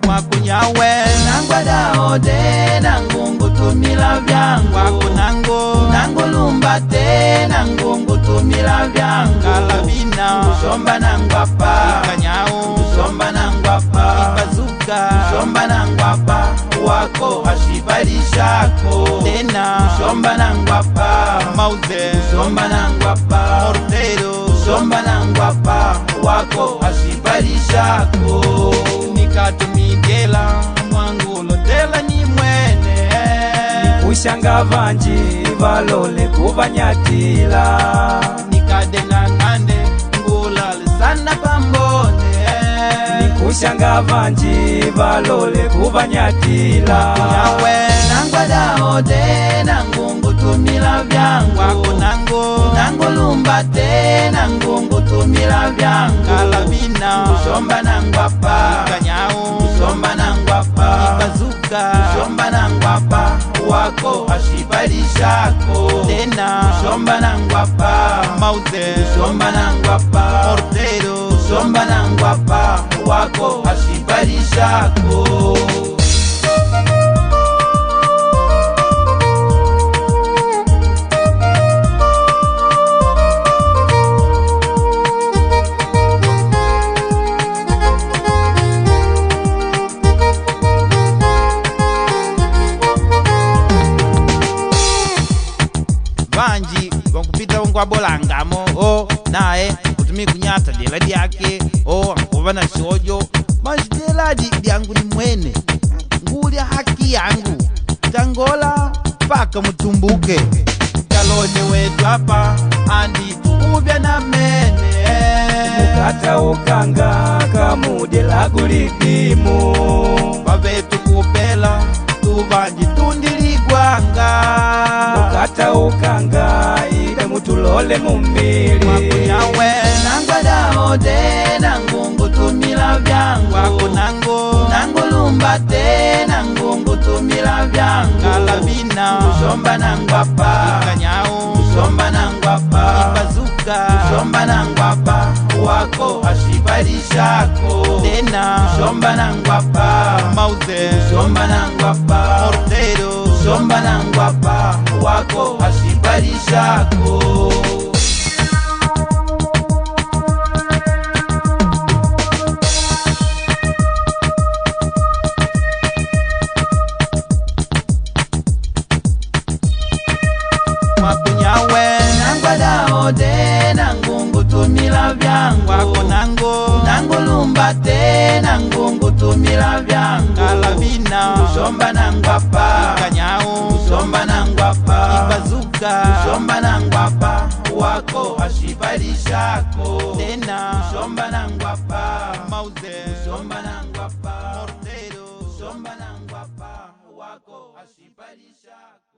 Wakunyawe nangwada ode nangungu tumila vyangu wakunango nangu lumbate nangungu tumila vyangu kalabina shomba nangwapa kanyao shomba nangwapa bazuka shomba nangwapa wako ashibalishako tena shomba nangwapa mauze shomba nangwapa mortero shomba nangwapa wako ashibalishako nikatumigela mwangu lotela ni mwene Ushanga vanji valole kuvanyatila nikadenga ngande ngulale sana pambone Ushanga vanji valole kuvanyatila yawe nangwada ode nangungu tumila vyangu wakunango nangu lumbate nangungu tumila vyangu kalabina shomba nangwapa kanyao shomba nangwapa bazuka shomba nangwapa wako ashibalishako tena shomba nangwapa mauze shomba nangwapa mortero shomba nangwapa wako ashibalishako vanji wakupita ngwabolangamo naye kutumi kunyata dela dyake ankuva na shojo manji deladi dyangu ni mwene ngulya haki yangu tangola paka mutumbuke kalone wetu hapa andi tuubya na mene Mukata ukanga kamudela gulidimu vavetu kupela tuvanji tundiligwanga Mukata ukanga ide mutulole mumili wakunyawe nangwada ode nangungu tumila vyangu wakunango nangu lumbate nangungu tumila vyangu kalabina shomba nangwapa kanyao shomba nangwapa bazuka shomba nangwapa wako ashibalishako tena shomba nangwapa mauze shomba nangwapa mortero shomba nangwapa wako ashibalishako wakunyawe nangwada ode nangungu tumila vyangu wakunango nangu lumbate nangungu tumila vyangu kalabina shomba nangwapa kanyao shomba nangwapa bazuka shomba nangwapa wako ashibalishako tena shomba nangwapa mauze shomba nangwapa mortero shomba nangwapa wako ashibalishako